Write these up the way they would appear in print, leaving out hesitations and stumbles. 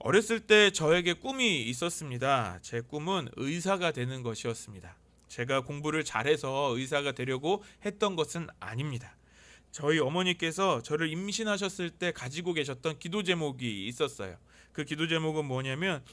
어렸을 때 저에게 꿈이 있었습니다. 제 꿈은 의사가 되는 것이었습니다. 제가 공부를 잘해서 의사가 되려고 했던 것은 아닙니다. 저희 어머니께서 저를 임신하셨을 때 가지고 계셨던 기도 제목이 있었어요. 그 기도 제목은 뭐냐면,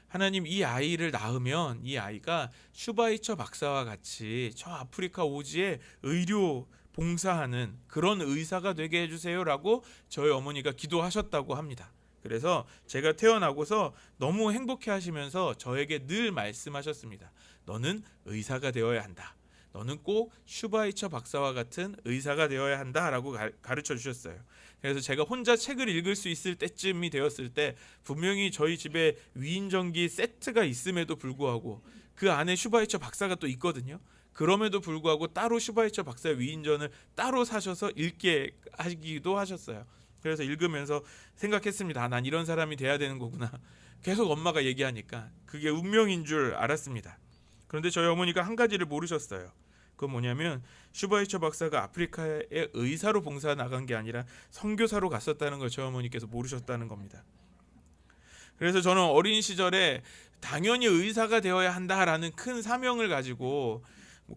하나님, 이 아이를 낳으면 이 아이가 슈바이처 박사와 같이 저 아프리카 오지에 의료 봉사하는 그런 의사가 되게 해주세요라고 저희 어머니가 기도하셨다고 합니다. 그래서 제가 태어나고서 너무 행복해 하시면서 저에게 늘 말씀하셨습니다. 너는 의사가 되어야 한다. 너는 꼭 슈바이처 박사와 같은 의사가 되어야 한다라고 가르쳐 주셨어요. 그래서 제가 혼자 책을 읽을 수 있을 때쯤이 되었을 때 분명히 저희 집에 위인전기 세트가 있음에도 불구하고 그 안에 슈바이처 박사가 또 있거든요. 그럼에도 불구하고 따로 슈바이처 박사 위인전을 따로 사셔서 읽게 하기도 하셨어요. 그래서 읽으면서 생각했습니다. 난 이런 사람이 돼야 되는 거구나. 계속 엄마가 얘기하니까 그게 운명인 줄 알았습니다. 그런데 저희 어머니가 한 가지를 모르셨어요. 그건 뭐냐면, 슈바이처 박사가 아프리카에 의사로 봉사 나간 게 아니라 선교사로 갔었다는 걸 저희 어머니께서 모르셨다는 겁니다. 그래서 저는 어린 시절에 당연히 의사가 되어야 한다라는 큰 사명을 가지고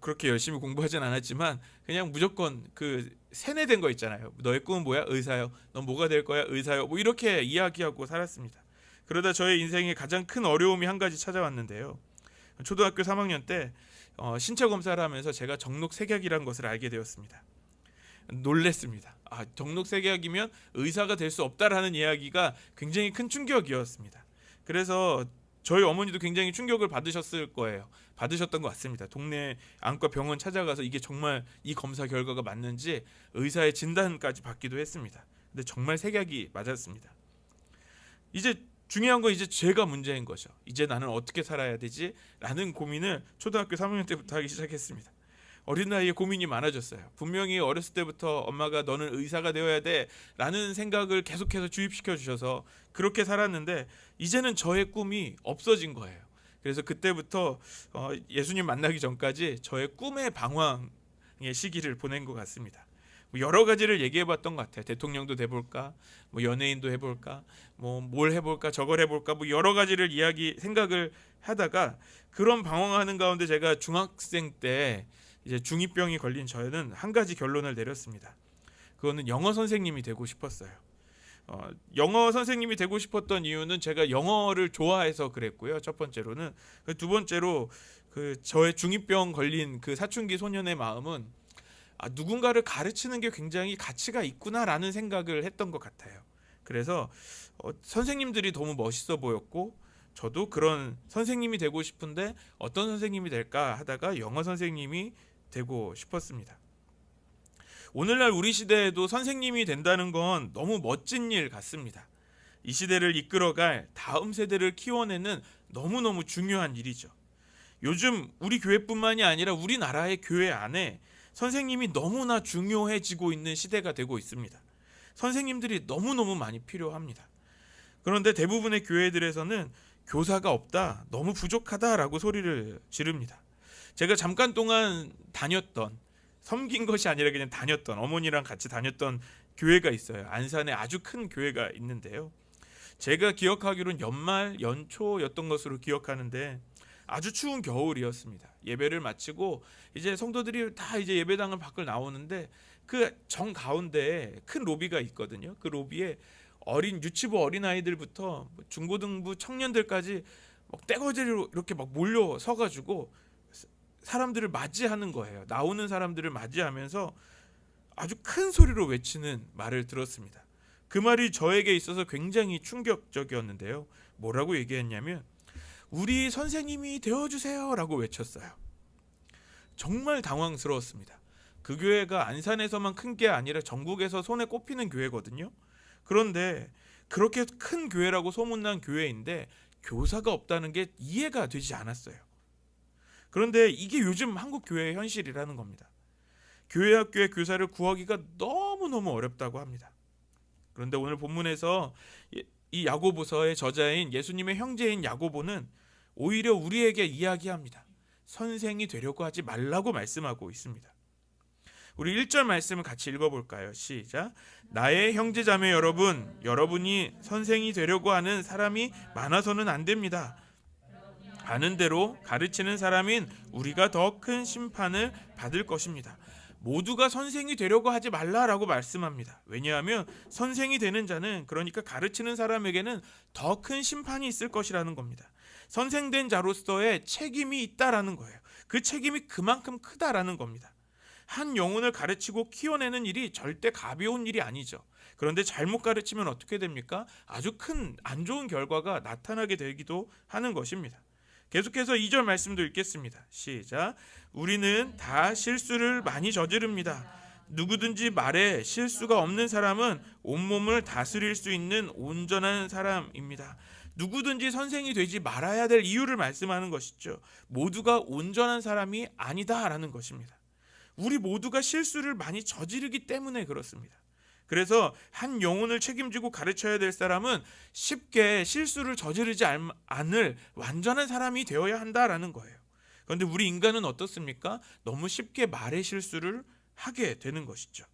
그렇게 열심히 공부하진 않았지만 그냥 무조건 그 세뇌된 거 있잖아요. 너의 꿈은 뭐야? 의사요. 넌 뭐가 될 거야? 의사요. 뭐 이렇게 이야기하고 살았습니다. 그러다 저의 인생에 가장 큰 어려움이 한 가지 찾아왔는데요. 초등학교 3학년 때 신체 검사를 하면서 제가 정록색약이라는 것을 알게 되었습니다. 놀랬습니다. 정록색약이면 의사가 될 수 없다라는 이야기가 굉장히 큰 충격이었습니다. 그래서 저희 어머니도 굉장히 충격을 받으셨을 거예요. 받으셨던 것 같습니다. 동네 안과 병원 찾아가서 이게 정말 이 검사 결과가 맞는지 의사의 진단까지 받기도 했습니다. 근데 정말 색약이 맞았습니다. 이제 중요한 건 이제 제가 문제인 거죠. 이제 나는 어떻게 살아야 되지? 라는 고민을 초등학교 3학년 때부터 하기 시작했습니다. 어린 나이에 고민이 많아졌어요. 분명히 어렸을 때부터 엄마가 너는 의사가 되어야 돼 라는 생각을 계속해서 주입시켜 주셔서 그렇게 살았는데 이제는 저의 꿈이 없어진 거예요. 그래서 그때부터 예수님 만나기 전까지 저의 꿈의 방황의 시기를 보낸 것 같습니다. 여러 가지를 얘기해봤던 것 같아요. 대통령도 돼볼까, 뭐 연예인도 해볼까, 뭐 뭘 해볼까, 저걸 해볼까, 뭐 여러 가지를 생각을 하다가 그런 방황하는 가운데 제가 중학생 때 이제 중2병이 걸린 저는 한 가지 결론을 내렸습니다. 그거는 영어 선생님이 되고 싶었어요. 영어 선생님이 되고 싶었던 이유는 제가 영어를 좋아해서 그랬고요. 첫 번째로는. 두 번째로 그 저의 중2병 걸린 그 사춘기 소년의 마음은 누군가를 가르치는 게 굉장히 가치가 있구나라는 생각을 했던 것 같아요. 그래서 선생님들이 너무 멋있어 보였고 저도 그런 선생님이 되고 싶은데 어떤 선생님이 될까 하다가 영어 선생님이 되고 싶었습니다. 오늘날 우리 시대에도 선생님이 된다는 건 너무 멋진 일 같습니다. 이 시대를 이끌어갈 다음 세대를 키워내는 너무너무 중요한 일이죠. 요즘 우리 교회뿐만이 아니라 우리나라의 교회 안에 선생님이 너무나 중요해지고 있는 시대가 되고 있습니다. 선생님들이 너무너무 많이 필요합니다. 그런데 대부분의 교회들에서는 교사가 없다, 너무 부족하다라고 소리를 지릅니다. 제가 잠깐 동안 섬긴 것이 아니라 그냥 다녔던, 어머니랑 같이 다녔던 교회가 있어요. 안산에 아주 큰 교회가 있는데요. 제가 기억하기로는 연말, 연초였던 것으로 기억하는데 아주 추운 겨울이었습니다. 예배를 마치고 이제 성도들이 다 이제 예배당을 밖을 나오는데 그 정 가운데에 큰 로비가 있거든요. 그 로비에 유치부 어린아이들부터 중고등부 청년들까지 막 떼거지로 이렇게 막 몰려 서가지고 사람들을 맞이하는 거예요. 나오는 사람들을 맞이하면서 아주 큰 소리로 외치는 말을 들었습니다. 그 말이 저에게 있어서 굉장히 충격적이었는데요. 뭐라고 얘기했냐면 우리 선생님이 되어주세요 라고 외쳤어요. 정말 당황스러웠습니다. 그 교회가 안산에서만 큰 게 아니라 전국에서 손에 꼽히는 교회거든요. 그런데 그렇게 큰 교회라고 소문난 교회인데 교사가 없다는 게 이해가 되지 않았어요. 그런데 이게 요즘 한국 교회의 현실이라는 겁니다. 교회 학교의 교사를 구하기가 너무너무 어렵다고 합니다. 그런데 오늘 본문에서 이 야고보서의 저자인 예수님의 형제인 야고보는 오히려 우리에게 이야기합니다. 선생이 되려고 하지 말라고 말씀하고 있습니다. 우리 1절 말씀을 같이 읽어볼까요? 시작. 나의 형제자매 여러분, 여러분이 선생이 되려고 하는 사람이 많아서는 안 됩니다. 아는 대로 가르치는 사람인 우리가 더 큰 심판을 받을 것입니다. 모두가 선생이 되려고 하지 말라라고 말씀합니다. 왜냐하면 선생이 되는 자는, 그러니까 가르치는 사람에게는 더 큰 심판이 있을 것이라는 겁니다. 선생된 자로서의 책임이 있다라는 거예요. 그 책임이 그만큼 크다라는 겁니다. 한 영혼을 가르치고 키워내는 일이 절대 가벼운 일이 아니죠. 그런데 잘못 가르치면 어떻게 됩니까? 아주 큰 안 좋은 결과가 나타나게 되기도 하는 것입니다. 계속해서 2절 말씀도 읽겠습니다. 시작. 우리는 다 실수를 많이 저지릅니다. 누구든지 말에 실수가 없는 사람은 온몸을 다스릴 수 있는 온전한 사람입니다. 누구든지 선생이 되지 말아야 될 이유를 말씀하는 것이죠. 모두가 온전한 사람이 아니다라는 것입니다. 우리 모두가 실수를 많이 저지르기 때문에 그렇습니다. 그래서 한 영혼을 책임지고 가르쳐야 될 사람은 쉽게 실수를 저지르지 않을 완전한 사람이 되어야 한다라는 거예요. 그런데 우리 인간은 어떻습니까? 너무 쉽게 말의 실수를 하게 되는 것이죠.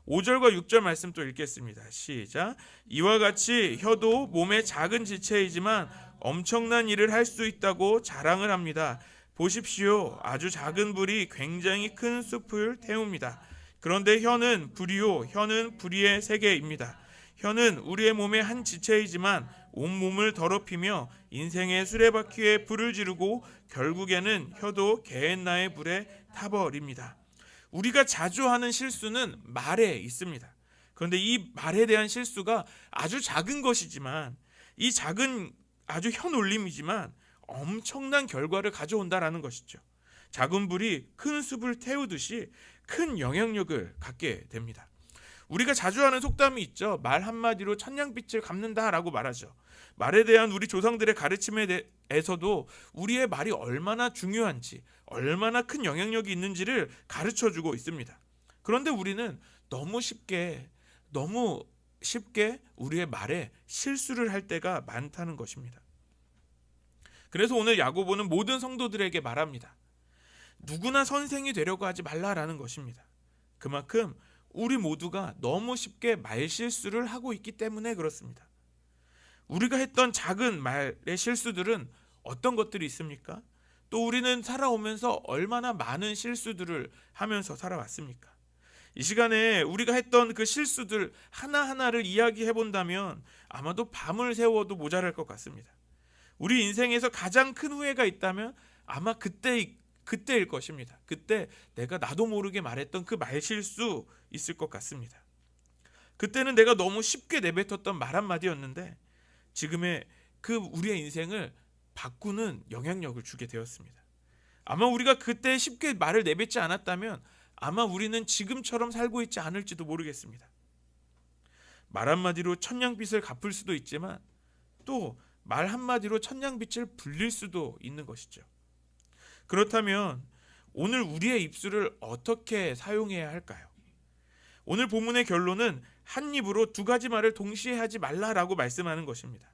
5절과 6절 말씀 또 읽겠습니다. 시작. 이와 같이 혀도 몸의 작은 지체이지만 엄청난 일을 할 수 있다고 자랑을 합니다. 보십시오. 아주 작은 불이 굉장히 큰 숲을 태웁니다. 그런데 혀는 불이요, 혀는 불의의 세계입니다. 혀는 우리의 몸의 한 지체이지만 온몸을 더럽히며 인생의 수레바퀴에 불을 지르고 결국에는 혀도 게헨나의 불에 타버립니다. 우리가 자주 하는 실수는 말에 있습니다. 그런데 이 말에 대한 실수가 아주 작은 것이지만, 이 작은 아주 혀놀림이지만 엄청난 결과를 가져온다라는 것이죠. 작은 불이 큰 숲을 태우듯이 큰 영향력을 갖게 됩니다. 우리가 자주 하는 속담이 있죠. 말 한마디로 천냥빛을 갚는다라고 말하죠. 말에 대한 우리 조상들의 가르침에 대해서도 우리의 말이 얼마나 중요한지, 얼마나 큰 영향력이 있는지를 가르쳐주고 있습니다. 그런데 우리는 너무 쉽게 우리의 말에 실수를 할 때가 많다는 것입니다. 그래서 오늘 야고보는 모든 성도들에게 말합니다. 누구나 선생이 되려고 하지 말라라는 것입니다. 그만큼 우리 모두가 너무 쉽게 말실수를 하고 있기 때문에 그렇습니다. 우리가 했던 작은 말의 실수들은 어떤 것들이 있습니까? 또 우리는 살아오면서 얼마나 많은 실수들을 하면서 살아왔습니까? 이 시간에 우리가 했던 그 실수들 하나하나를 이야기해 본다면 아마도 밤을 새워도 모자랄 것 같습니다. 우리 인생에서 가장 큰 후회가 있다면 아마 그때일 것입니다. 그때 내가 나도 모르게 말했던 그 말실수 있을 것 같습니다. 그때는 내가 너무 쉽게 내뱉었던 말 한마디였는데 지금의 그 우리의 인생을 바꾸는 영향력을 주게 되었습니다. 아마 우리가 그때 쉽게 말을 내뱉지 않았다면 아마 우리는 지금처럼 살고 있지 않을지도 모르겠습니다. 말 한마디로 천냥빚을 갚을 수도 있지만 또 말 한마디로 천냥빚을 불릴 수도 있는 것이죠. 그렇다면 오늘 우리의 입술을 어떻게 사용해야 할까요? 오늘 본문의 결론은 한 입으로 두 가지 말을 동시에 하지 말라라고 말씀하는 것입니다.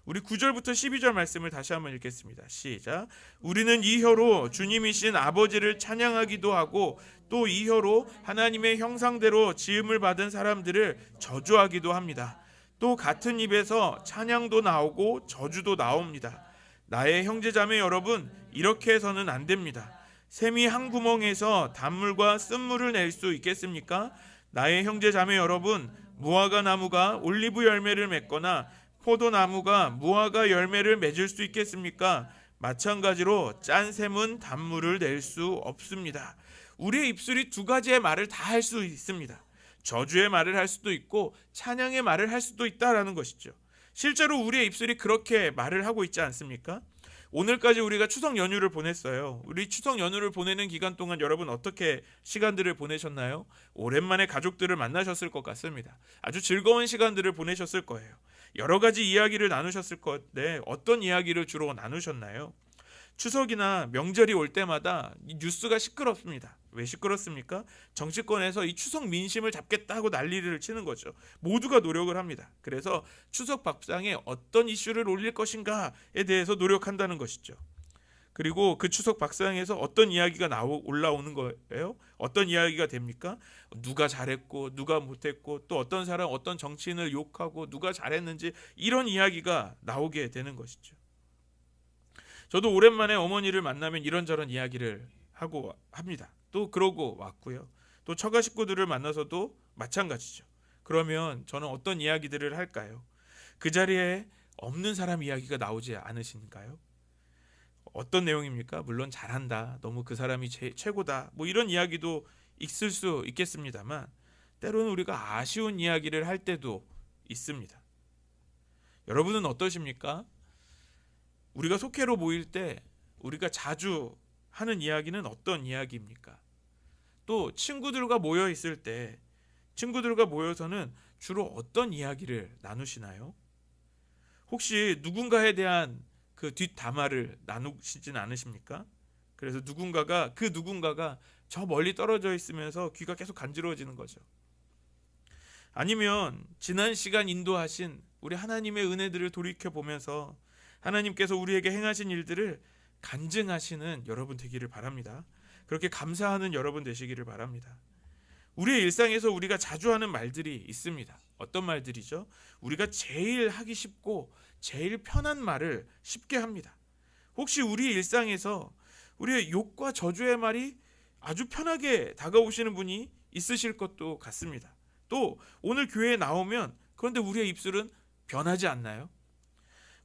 우리 9절부터 12절 말씀을 다시 한번 읽겠습니다. 시작. 우리는 이 혀로 주님이신 아버지를 찬양하기도 하고 또 이 혀로 하나님의 형상대로 지음을 받은 사람들을 저주하기도 합니다. 또 같은 입에서 찬양도 나오고 저주도 나옵니다. 나의 형제자매 여러분, 이렇게 해서는 안 됩니다. 샘이 한 구멍에서 단물과 쓴물을 낼 수 있겠습니까? 나의 형제자매 여러분, 무화과 나무가 올리브 열매를 맺거나 포도나무가 무화과 열매를 맺을 수 있겠습니까? 마찬가지로 짠 샘은 단물을 낼 수 없습니다. 우리의 입술이 두 가지의 말을 다 할 수 있습니다. 저주의 말을 할 수도 있고 찬양의 말을 할 수도 있다라는 것이죠. 실제로 우리의 입술이 그렇게 말을 하고 있지 않습니까? 오늘까지 우리가 추석 연휴를 보냈어요. 우리 추석 연휴를 보내는 기간 동안 여러분 어떻게 시간들을 보내셨나요? 오랜만에 가족들을 만나셨을 것 같습니다. 아주 즐거운 시간들을 보내셨을 거예요. 여러 가지 이야기를 나누셨을 건데 어떤 이야기를 주로 나누셨나요? 추석이나 명절이 올 때마다 뉴스가 시끄럽습니다. 왜 시끄럽습니까? 정치권에서 이 추석 민심을 잡겠다고 난리를 치는 거죠. 모두가 노력을 합니다. 그래서 추석 밥상에 어떤 이슈를 올릴 것인가에 대해서 노력한다는 것이죠. 그리고 그 추석 박사장에서 어떤 이야기가 올라오는 거예요? 어떤 이야기가 됩니까? 누가 잘했고 누가 못했고 또 어떤 사람 어떤 정치인을 욕하고 누가 잘했는지 이런 이야기가 나오게 되는 것이죠. 저도 오랜만에 어머니를 만나면 이런저런 이야기를 하고 합니다. 또 그러고 왔고요. 또 처가 식구들을 만나서도 마찬가지죠. 그러면 저는 어떤 이야기들을 할까요? 그 자리에 없는 사람 이야기가 나오지 않으신가요? 어떤 내용입니까? 물론 잘한다, 너무 그 사람이 최고다, 뭐 이런 이야기도 있을 수 있겠습니다만 때로는 우리가 아쉬운 이야기를 할 때도 있습니다. 여러분은 어떠십니까? 우리가 속회로 모일 때 우리가 자주 하는 이야기는 어떤 이야기입니까? 또 친구들과 모여 있을 때 친구들과 모여서는 주로 어떤 이야기를 나누시나요? 혹시 누군가에 대한 그 뒷담화를 나누시진 않으십니까? 그래서 누군가가 저 멀리 떨어져 있으면서 귀가 계속 간지러워지는 거죠. 아니면 지난 시간 인도하신 우리 하나님의 은혜들을 돌이켜 보면서 하나님께서 우리에게 행하신 일들을 간증하시는 여러분 되기를 바랍니다. 그렇게 감사하는 여러분 되시기를 바랍니다. 우리의 일상에서 우리가 자주 하는 말들이 있습니다. 어떤 말들이죠? 우리가 제일 하기 쉽고 제일 편한 말을 쉽게 합니다. 혹시 우리 일상에서 우리의 욕과 저주의 말이 아주 편하게 다가오시는 분이 있으실 것도 같습니다. 또 오늘 교회에 나오면 그런데 우리의 입술은 변하지 않나요?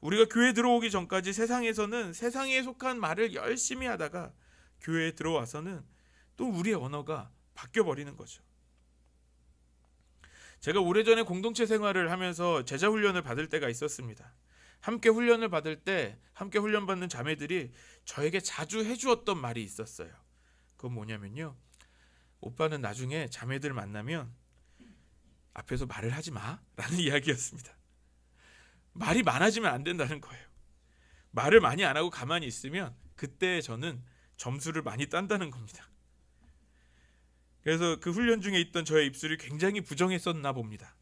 우리가 교회에 들어오기 전까지 세상에서는 세상에 속한 말을 열심히 하다가 교회에 들어와서는 또 우리의 언어가 바뀌어버리는 거죠. 제가 오래전에 공동체 생활을 하면서 제자 훈련을 받을 때가 있었습니다. 함께 훈련을 받을 때 함께 훈련받는 자매들이 저에게 자주 해주었던 말이 있었어요. 그건 뭐냐면요, 오빠는 나중에 자매들 만나면 앞에서 말을 하지 마 라는 이야기였습니다. 말이 많아지면 안 된다는 거예요. 말을 많이 안 하고 가만히 있으면 그때 저는 점수를 많이 딴다는 겁니다. 그래서 그 훈련 중에 있던 저의 입술이 굉장히 부정했었나 봅니다.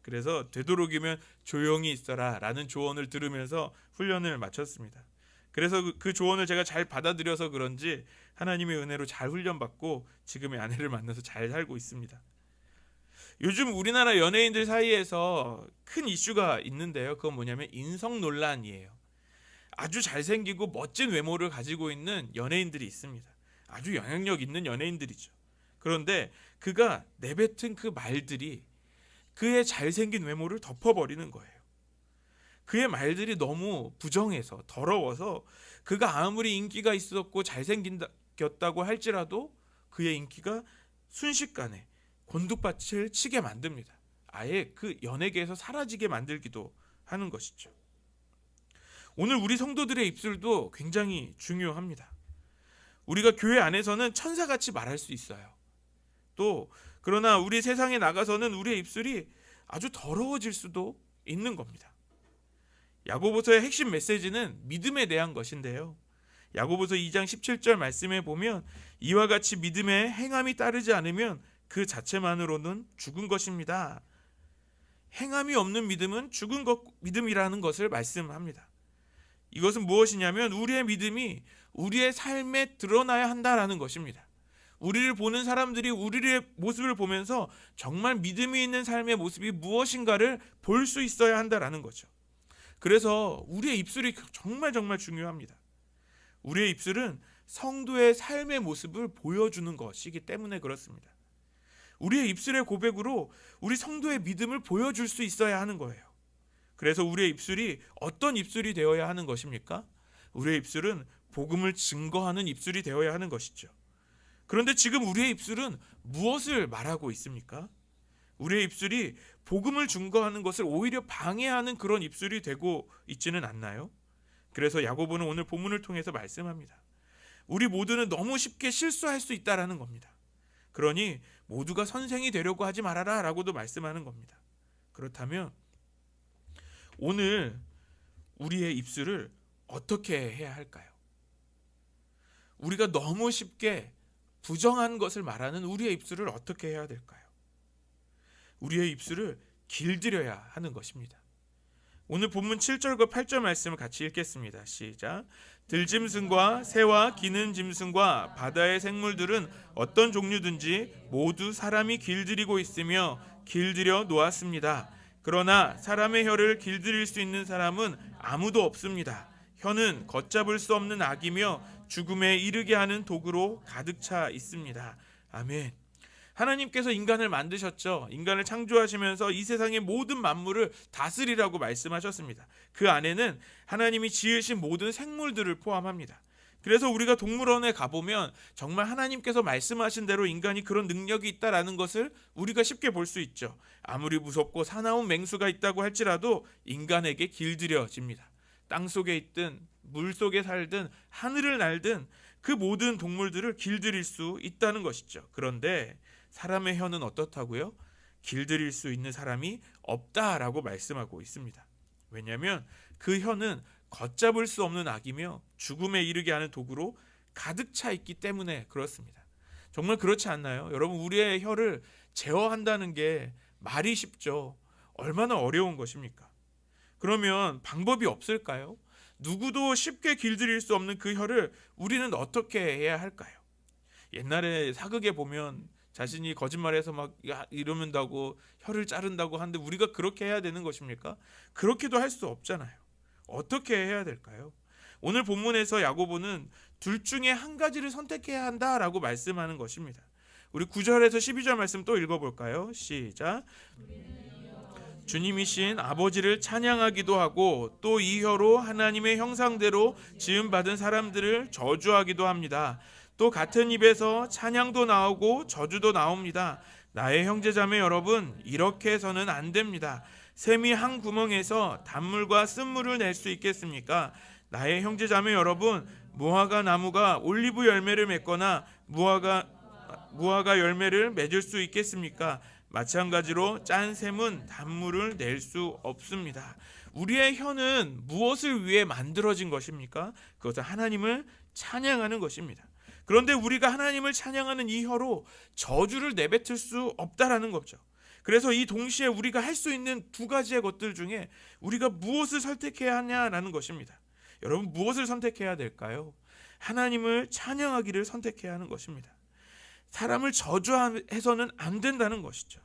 그래서 되도록이면 조용히 있어라 라는 조언을 들으면서 훈련을 마쳤습니다. 그래서 그 조언을 제가 잘 받아들여서 그런지 하나님의 은혜로 잘 훈련받고 지금의 아내를 만나서 잘 살고 있습니다. 요즘 우리나라 연예인들 사이에서 큰 이슈가 있는데요. 그건 뭐냐면 인성 논란이에요. 아주 잘생기고 멋진 외모를 가지고 있는 연예인들이 있습니다. 아주 영향력 있는 연예인들이죠. 그런데 그가 내뱉은 그 말들이 그의 잘생긴 외모를 덮어버리는 거예요. 그의 말들이 너무 부정해서 더러워서 그가 아무리 인기가 있었고 잘생겼다고 할지라도 그의 인기가 순식간에 곤두밭을 치게 만듭니다. 아예 그 연예계에서 사라지게 만들기도 하는 것이죠. 오늘 우리 성도들의 입술도 굉장히 중요합니다. 우리가 교회 안에서는 천사같이 말할 수 있어요. 또 그러나 우리 세상에 나가서는 우리의 입술이 아주 더러워질 수도 있는 겁니다. 야고보서의 핵심 메시지는 믿음에 대한 것인데요. 야고보서 2장 17절 말씀에 보면 이와 같이 믿음에 행함이 따르지 않으면 그 자체만으로는 죽은 것입니다. 행함이 없는 믿음은 죽은 믿음이라는 것을 말씀합니다. 이것은 무엇이냐면 우리의 믿음이 우리의 삶에 드러나야 한다라는 것입니다. 우리를 보는 사람들이 우리의 모습을 보면서 정말 믿음이 있는 삶의 모습이 무엇인가를 볼 수 있어야 한다라는 거죠. 그래서 우리의 입술이 정말 중요합니다. 우리의 입술은 성도의 삶의 모습을 보여주는 것이기 때문에 그렇습니다. 우리의 입술의 고백으로 우리 성도의 믿음을 보여줄 수 있어야 하는 거예요. 그래서 우리의 입술이 어떤 입술이 되어야 하는 것입니까? 우리의 입술은 복음을 증거하는 입술이 되어야 하는 것이죠. 그런데 지금 우리의 입술은 무엇을 말하고 있습니까? 우리의 입술이 복음을 증거하는 것을 오히려 방해하는 그런 입술이 되고 있지는 않나요? 그래서 야고보는 오늘 본문을 통해서 말씀합니다. 우리 모두는 너무 쉽게 실수할 수 있다라는 겁니다. 그러니 모두가 선생이 되려고 하지 말아라 라고도 말씀하는 겁니다. 그렇다면 오늘 우리의 입술을 어떻게 해야 할까요? 우리가 너무 쉽게 부정한 것을 말하는 우리의 입술을 어떻게 해야 될까요? 우리의 입술을 길들여야 하는 것입니다. 오늘 본문 7절과 8절 말씀을 같이 읽겠습니다. 시작. 들짐승과 새와 기는 짐승과 바다의 생물들은 어떤 종류든지 모두 사람이 길들이고 있으며 길들여 놓았습니다. 그러나 사람의 혀를 길들일 수 있는 사람은 아무도 없습니다. 혀는 걷잡을 수 없는 악이며 죽음에 이르게 하는 도구로 가득 차 있습니다. 아멘. 하나님께서 인간을 만드셨죠. 인간을 창조하시면서 이 세상의 모든 만물을 다스리라고 말씀하셨습니다. 그 안에는 하나님이 지으신 모든 생물들을 포함합니다. 그래서 우리가 동물원에 가보면 정말 하나님께서 말씀하신 대로 인간이 그런 능력이 있다라는 것을 우리가 쉽게 볼 수 있죠. 아무리 무섭고 사나운 맹수가 있다고 할지라도 인간에게 길들여집니다. 땅속에 있든 물 속에 살든 하늘을 날든 그 모든 동물들을 길들일 수 있다는 것이죠. 그런데 사람의 혀는 어떻다고요? 길들일 수 있는 사람이 없다라고 말씀하고 있습니다. 왜냐하면 그 혀는 걷잡을 수 없는 악이며 죽음에 이르게 하는 도구로 가득 차 있기 때문에 그렇습니다. 정말 그렇지 않나요? 여러분, 우리의 혀를 제어한다는 게 말이 쉽죠. 얼마나 어려운 것입니까? 그러면 방법이 없을까요? 누구도 쉽게 길들일 수 없는 그 혀를 우리는 어떻게 해야 할까요? 옛날에 사극에 보면 자신이 거짓말해서 막 이러면다고 혀를 자른다고 하는데 우리가 그렇게 해야 되는 것입니까? 그렇게도 할 수 없잖아요. 어떻게 해야 될까요? 오늘 본문에서 야고보는 둘 중에 한 가지를 선택해야 한다라고 말씀하는 것입니다. 우리 9절에서 12절 말씀 또 읽어볼까요? 시작. 주님이신 아버지를 찬양하기도 하고 또 이 혀로 하나님의 형상대로 지음받은 사람들을 저주하기도 합니다. 또 같은 입에서 찬양도 나오고 저주도 나옵니다. 나의 형제자매 여러분, 이렇게 해서는 안 됩니다. 샘이 한 구멍에서 단물과 쓴물을 낼 수 있겠습니까? 나의 형제자매 여러분, 무화과 나무가 올리브 열매를 맺거나 무화과 열매를 맺을 수 있겠습니까? 마찬가지로 짠 샘은 단물을 낼 수 없습니다. 우리의 혀는 무엇을 위해 만들어진 것입니까? 그것은 하나님을 찬양하는 것입니다. 그런데 우리가 하나님을 찬양하는 이 혀로 저주를 내뱉을 수 없다라는 거죠. 그래서 이 동시에 우리가 할 수 있는 두 가지의 것들 중에 우리가 무엇을 선택해야 하냐라는 것입니다. 여러분, 무엇을 선택해야 될까요? 하나님을 찬양하기를 선택해야 하는 것입니다. 사람을 저주해서는 안 된다는 것이죠.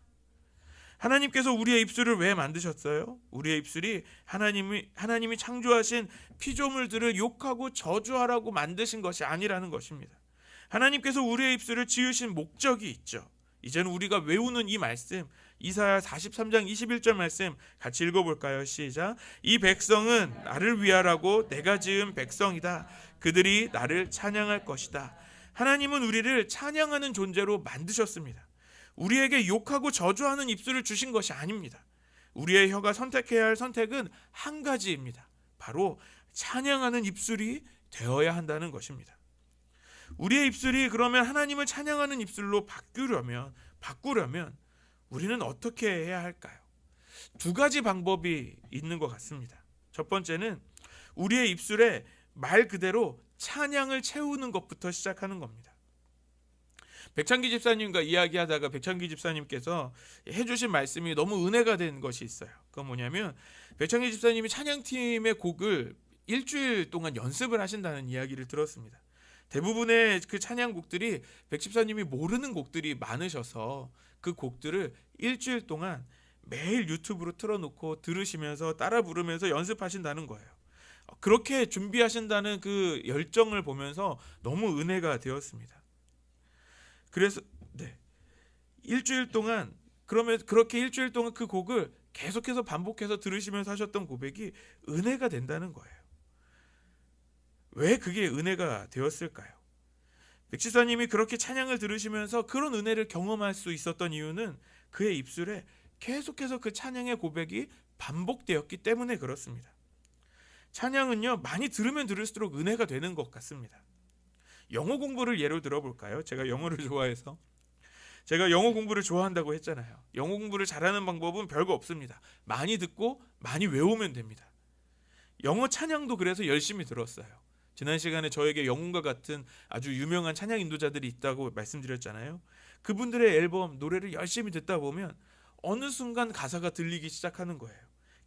하나님께서 우리의 입술을 왜 만드셨어요? 우리의 입술이 하나님이 창조하신 피조물들을 욕하고 저주하라고 만드신 것이 아니라는 것입니다. 하나님께서 우리의 입술을 지으신 목적이 있죠. 이제는 우리가 외우는 이 말씀, 이사야 43장 21절 말씀 같이 읽어볼까요? 시작. 이 백성은 나를 위하라고 내가 지은 백성이다. 그들이 나를 찬양할 것이다. 하나님은 우리를 찬양하는 존재로 만드셨습니다. 우리에게 욕하고 저주하는 입술을 주신 것이 아닙니다. 우리의 혀가 선택해야 할 선택은 한 가지입니다. 바로 찬양하는 입술이 되어야 한다는 것입니다. 우리의 입술이 그러면 하나님을 찬양하는 입술로 바꾸려면 우리는 어떻게 해야 할까요? 두 가지 방법이 있는 것 같습니다. 첫 번째는 우리의 입술에 말 그대로 찬양을 채우는 것부터 시작하는 겁니다. 백창기 집사님과 이야기하다가 백창기 집사님께서 해주신 말씀이 너무 은혜가 된 것이 있어요. 그건 뭐냐면 백창기 집사님이 찬양팀의 곡을 일주일 동안 연습을 하신다는 이야기를 들었습니다. 대부분의 그 찬양곡들이 백 집사님이 모르는 곡들이 많으셔서 그 곡들을 일주일 동안 매일 유튜브로 틀어놓고 들으시면서 따라 부르면서 연습하신다는 거예요. 그렇게 준비하신다는 그 열정을 보면서 너무 은혜가 되었습니다. 그래서 일주일 동안 그렇게 일주일 동안 그 곡을 계속해서 반복해서 들으시면서 하셨던 고백이 은혜가 된다는 거예요. 왜 그게 은혜가 되었을까요? 백지사님이 그렇게 찬양을 들으시면서 그런 은혜를 경험할 수 있었던 이유는 그의 입술에 계속해서 그 찬양의 고백이 반복되었기 때문에 그렇습니다. 찬양은요, 많이 들으면 들을수록 은혜가 되는 것 같습니다. 영어 공부를 예로 들어볼까요? 제가 영어를 좋아해서 제가 영어 공부를 좋아한다고 했잖아요. 영어 공부를 잘하는 방법은 별거 없습니다. 많이 듣고 많이 외우면 됩니다. 영어 찬양도 그래서 열심히 들었어요. 지난 시간에 저에게 영웅과 같은 아주 유명한 찬양 인도자들이 있다고 말씀드렸잖아요. 그분들의 앨범, 노래를 열심히 듣다 보면 어느 순간 가사가 들리기 시작하는 거예요.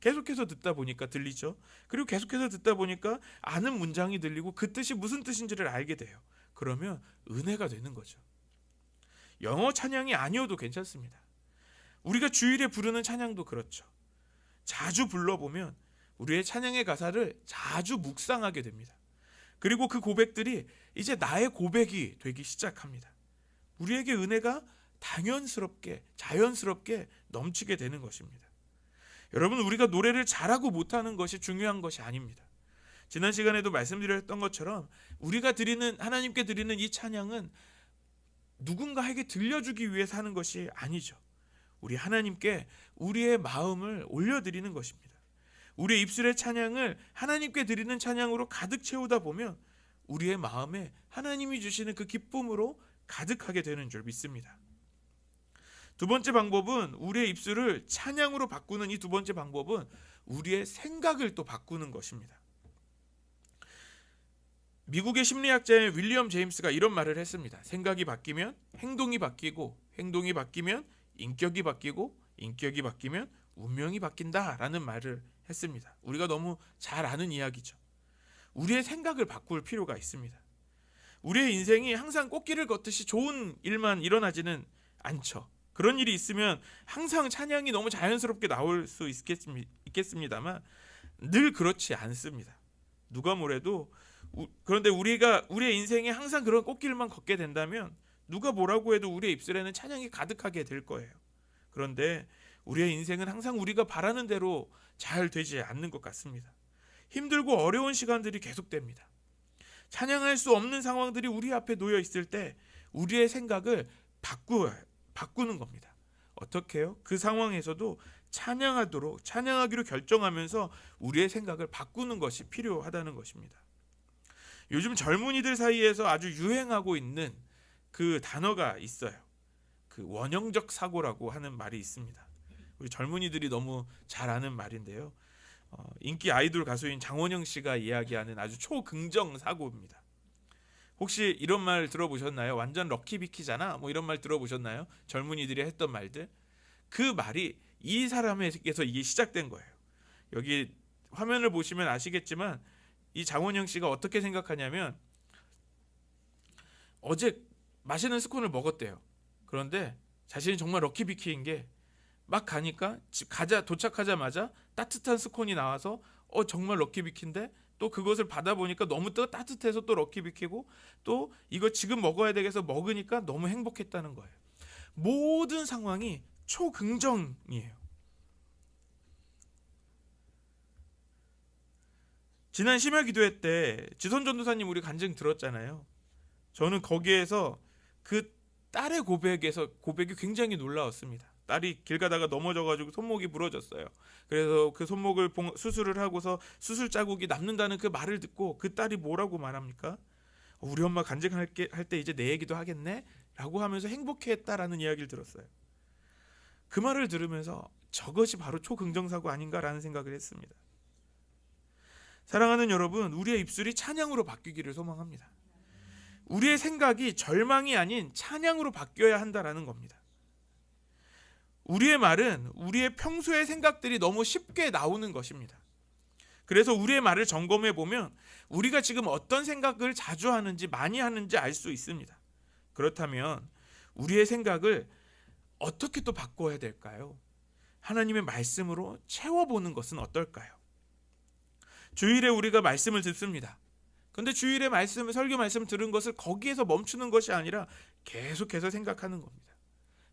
계속해서 듣다 보니까 들리죠. 그리고 계속해서 듣다 보니까 아는 문장이 들리고 그 뜻이 무슨 뜻인지를 알게 돼요. 그러면 은혜가 되는 거죠. 영어 찬양이 아니어도 괜찮습니다. 우리가 주일에 부르는 찬양도 그렇죠. 자주 불러보면 우리의 찬양의 가사를 자주 묵상하게 됩니다. 그리고 그 고백들이 이제 나의 고백이 되기 시작합니다. 우리에게 은혜가 당연스럽게, 자연스럽게 넘치게 되는 것입니다. 여러분, 우리가 노래를 잘하고 못하는 것이 중요한 것이 아닙니다. 지난 시간에도 말씀드렸던 것처럼 우리가 드리는, 하나님께 드리는 이 찬양은 누군가에게 들려주기 위해서 하는 것이 아니죠. 우리 하나님께 우리의 마음을 올려드리는 것입니다. 우리의 입술의 찬양을 하나님께 드리는 찬양으로 가득 채우다 보면 우리의 마음에 하나님이 주시는 그 기쁨으로 가득하게 되는 줄 믿습니다. 두 번째 방법은, 우리의 입술을 찬양으로 바꾸는 이 두 번째 방법은 우리의 생각을 또 바꾸는 것입니다. 미국의 심리학자인 윌리엄 제임스가 이런 말을 했습니다. 생각이 바뀌면 행동이 바뀌고, 행동이 바뀌면 인격이 바뀌고, 인격이 바뀌면 운명이 바뀐다라는 말을 했습니다. 우리가 너무 잘 아는 이야기죠. 우리의 생각을 바꿀 필요가 있습니다. 우리의 인생이 항상 꽃길을 걷듯이 좋은 일만 일어나지는 않죠. 그런 일이 있으면 항상 찬양이 너무 자연스럽게 나올 수 있겠습니다만 늘 그렇지 않습니다. 누가 뭐래도. 그런데 우리의 인생에 항상 그런 꽃길만 걷게 된다면 누가 뭐라고 해도 우리의 입술에는 찬양이 가득하게 될 거예요. 그런데 우리의 인생은 항상 우리가 바라는 대로 잘 되지 않는 것 같습니다. 힘들고 어려운 시간들이 계속됩니다. 찬양할 수 없는 상황들이 우리 앞에 놓여 있을 때 우리의 생각을 바꾸는 겁니다. 어떻게 해요? 그 상황에서도 찬양하기로 결정하면서 우리의 생각을 바꾸는 것이 필요하다는 것입니다. 요즘 젊은이들 사이에서 아주 유행하고 있는 그 단어가 있어요. 그 원형적 사고라고 하는 말이 있습니다. 우리 젊은이들이 너무 잘 아는 말인데요. 인기 아이돌 가수인 장원영 씨가 이야기하는 아주 초긍정 사고입니다. 혹시 이런 말 들어보셨나요? 완전 럭키비키잖아. 뭐 이런 말 들어보셨나요? 젊은이들이 했던 말들. 그 말이 이 사람에게서 이게 시작된 거예요. 여기 화면을 보시면 아시겠지만 이 장원영 씨가 어떻게 생각하냐면 어제 맛있는 스콘을 먹었대요. 그런데 자신이 정말 럭키비키인 게 막 가니까 도착하자마자 따뜻한 스콘이 나와서 정말 럭키비키인데 또 그것을 받아보니까 너무 따뜻해서 또 럭키비키고 또 이거 지금 먹어야 되겠어 먹으니까 너무 행복했다는 거예요. 모든 상황이 초긍정이에요. 지난 심야 기도회 때 지선 전도사님 우리 간증 들었잖아요. 저는 거기에서 그 딸의 고백이 굉장히 놀라웠습니다. 딸이 길 가다가 넘어져가지고 손목이 부러졌어요. 그래서 그 손목을 수술을 하고서 수술 자국이 남는다는 그 말을 듣고 그 딸이 뭐라고 말합니까? 우리 엄마 간증할 때 이제 내 얘기도 하겠네? 라고 하면서 행복해했다라는 이야기를 들었어요. 그 말을 들으면서 저것이 바로 초긍정사고 아닌가라는 생각을 했습니다. 사랑하는 여러분, 우리의 입술이 찬양으로 바뀌기를 소망합니다. 우리의 생각이 절망이 아닌 찬양으로 바뀌어야 한다라는 겁니다. 우리의 말은 우리의 평소의 생각들이 너무 쉽게 나오는 것입니다. 그래서 우리의 말을 점검해 보면 우리가 지금 어떤 생각을 자주 하는지 많이 하는지 알 수 있습니다. 그렇다면 우리의 생각을 어떻게 또 바꿔야 될까요? 하나님의 말씀으로 채워보는 것은 어떨까요? 주일에 우리가 말씀을 듣습니다. 그런데 주일에 설교 말씀 들은 것을 거기에서 멈추는 것이 아니라 계속해서 생각하는 겁니다.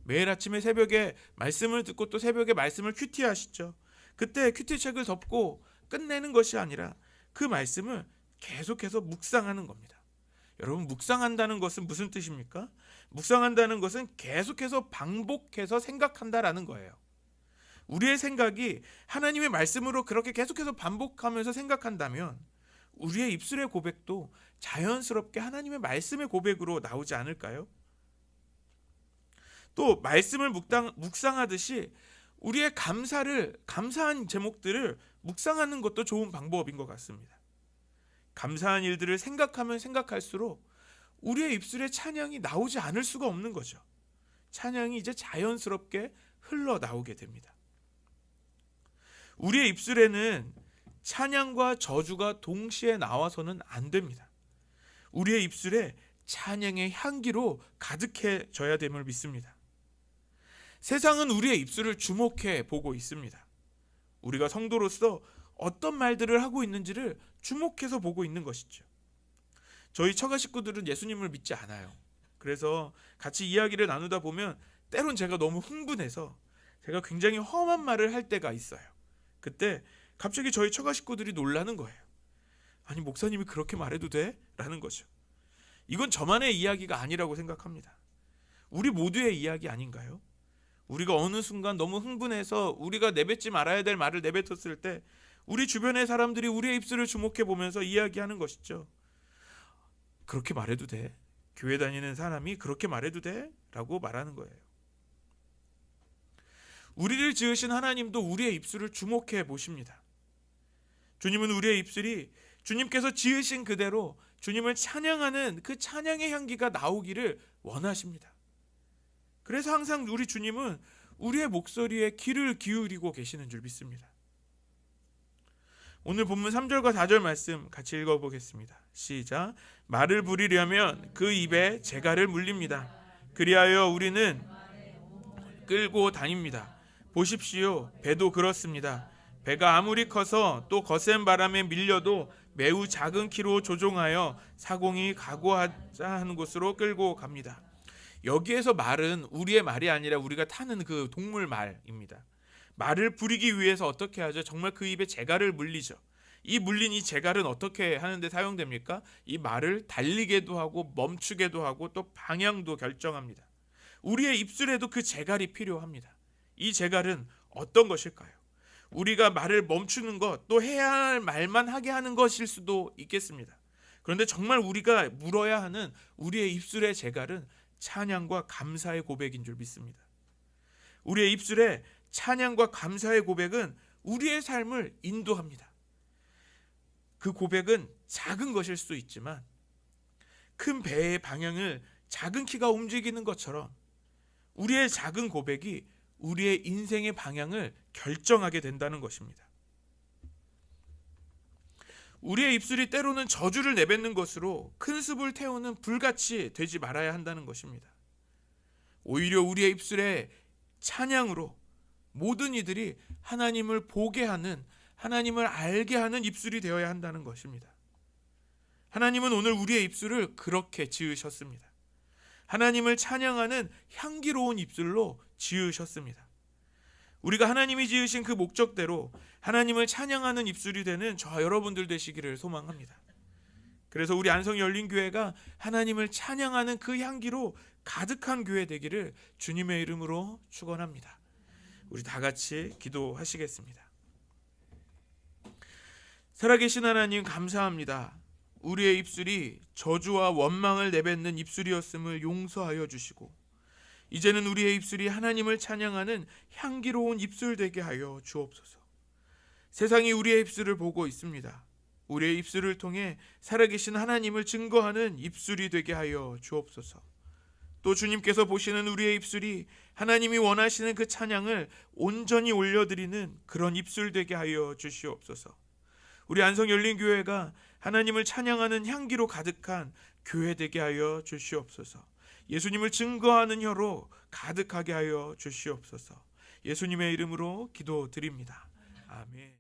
매일 아침에 새벽에 말씀을 듣고 또 새벽에 말씀을 큐티하시죠. 그때 큐티책을 덮고 끝내는 것이 아니라 그 말씀을 계속해서 묵상하는 겁니다. 여러분, 묵상한다는 것은 무슨 뜻입니까? 묵상한다는 것은 계속해서 반복해서 생각한다라는 거예요. 우리의 생각이 하나님의 말씀으로 그렇게 계속해서 반복하면서 생각한다면 우리의 입술의 고백도 자연스럽게 하나님의 말씀의 고백으로 나오지 않을까요? 또 말씀을 묵상하듯이 우리의 감사한 제목들을 묵상하는 것도 좋은 방법인 것 같습니다. 감사한 일들을 생각하면 생각할수록 우리의 입술에 찬양이 나오지 않을 수가 없는 거죠. 찬양이 이제 자연스럽게 흘러나오게 됩니다. 우리의 입술에는 찬양과 저주가 동시에 나와서는 안 됩니다. 우리의 입술에 찬양의 향기로 가득해져야 됨을 믿습니다. 세상은 우리의 입술을 주목해 보고 있습니다. 우리가 성도로서 어떤 말들을 하고 있는지를 주목해서 보고 있는 것이죠. 저희 처가 식구들은 예수님을 믿지 않아요. 그래서 같이 이야기를 나누다 보면 때론 제가 너무 흥분해서 제가 굉장히 험한 말을 할 때가 있어요. 그때 갑자기 저희 처가 식구들이 놀라는 거예요. 아니, 목사님이 그렇게 말해도 돼? 라는 거죠. 이건 저만의 이야기가 아니라고 생각합니다. 우리 모두의 이야기 아닌가요? 우리가 어느 순간 너무 흥분해서 우리가 내뱉지 말아야 될 말을 내뱉었을 때 우리 주변의 사람들이 우리의 입술을 주목해 보면서 이야기하는 것이죠. 그렇게 말해도 돼? 교회 다니는 사람이 그렇게 말해도 돼? 라고 말하는 거예요. 우리를 지으신 하나님도 우리의 입술을 주목해 보십니다. 주님은 우리의 입술이 주님께서 지으신 그대로 주님을 찬양하는 그 찬양의 향기가 나오기를 원하십니다. 그래서 항상 우리 주님은 우리의 목소리에 귀를 기울이고 계시는 줄 믿습니다. 오늘 본문 3절과 4절 말씀 같이 읽어보겠습니다. 시작. 말을 부리려면 그 입에 재갈을 물립니다. 그리하여 우리는 끌고 다닙니다. 보십시오. 배도 그렇습니다. 배가 아무리 커서 또 거센 바람에 밀려도 매우 작은 키로 조종하여 사공이 가고하자 하는 곳으로 끌고 갑니다. 여기에서 말은 우리의 말이 아니라 우리가 타는 그 동물 말입니다. 말을 부리기 위해서 어떻게 하죠? 정말 그 입에 재갈을 물리죠. 이 물린 이 재갈은 어떻게 하는데 사용됩니까? 이 말을 달리게도 하고 멈추게도 하고 또 방향도 결정합니다. 우리의 입술에도 그 재갈이 필요합니다. 이 재갈은 어떤 것일까요? 우리가 말을 멈추는 것, 또 해야 할 말만 하게 하는 것일 수도 있겠습니다. 그런데 정말 우리가 물어야 하는 우리의 입술의 재갈은 찬양과 감사의 고백인 줄 믿습니다. 우리의 입술에 찬양과 감사의 고백은 우리의 삶을 인도합니다. 그 고백은 작은 것일 수 있지만 큰 배의 방향을 작은 키가 움직이는 것처럼 우리의 작은 고백이 우리의 인생의 방향을 결정하게 된다는 것입니다. 우리의 입술이 때로는 저주를 내뱉는 것으로 큰 습을 태우는 불같이 되지 말아야 한다는 것입니다. 오히려 우리의 입술에 찬양으로 모든 이들이 하나님을 보게 하는, 하나님을 알게 하는 입술이 되어야 한다는 것입니다. 하나님은 오늘 우리의 입술을 그렇게 지으셨습니다. 하나님을 찬양하는 향기로운 입술로 지으셨습니다. 우리가 하나님이 지으신 그 목적대로 하나님을 찬양하는 입술이 되는 저와 여러분들 되시기를 소망합니다. 그래서 우리 안성 열린교회가 하나님을 찬양하는 그 향기로 가득한 교회 되기를 주님의 이름으로 축원합니다. 우리 다 같이 기도하시겠습니다. 살아계신 하나님, 감사합니다. 우리의 입술이 저주와 원망을 내뱉는 입술이었음을 용서하여 주시고 이제는 우리의 입술이 하나님을 찬양하는 향기로운 입술 되게 하여 주옵소서. 세상이 우리의 입술을 보고 있습니다. 우리의 입술을 통해 살아계신 하나님을 증거하는 입술이 되게 하여 주옵소서. 또 주님께서 보시는 우리의 입술이 하나님이 원하시는 그 찬양을 온전히 올려드리는 그런 입술 되게 하여 주시옵소서. 우리 안성 열린교회가 하나님을 찬양하는 향기로 가득한 교회 되게 하여 주시옵소서. 예수님을 증거하는 혀로 가득하게 하여 주시옵소서. 예수님의 이름으로 기도드립니다. 아멘.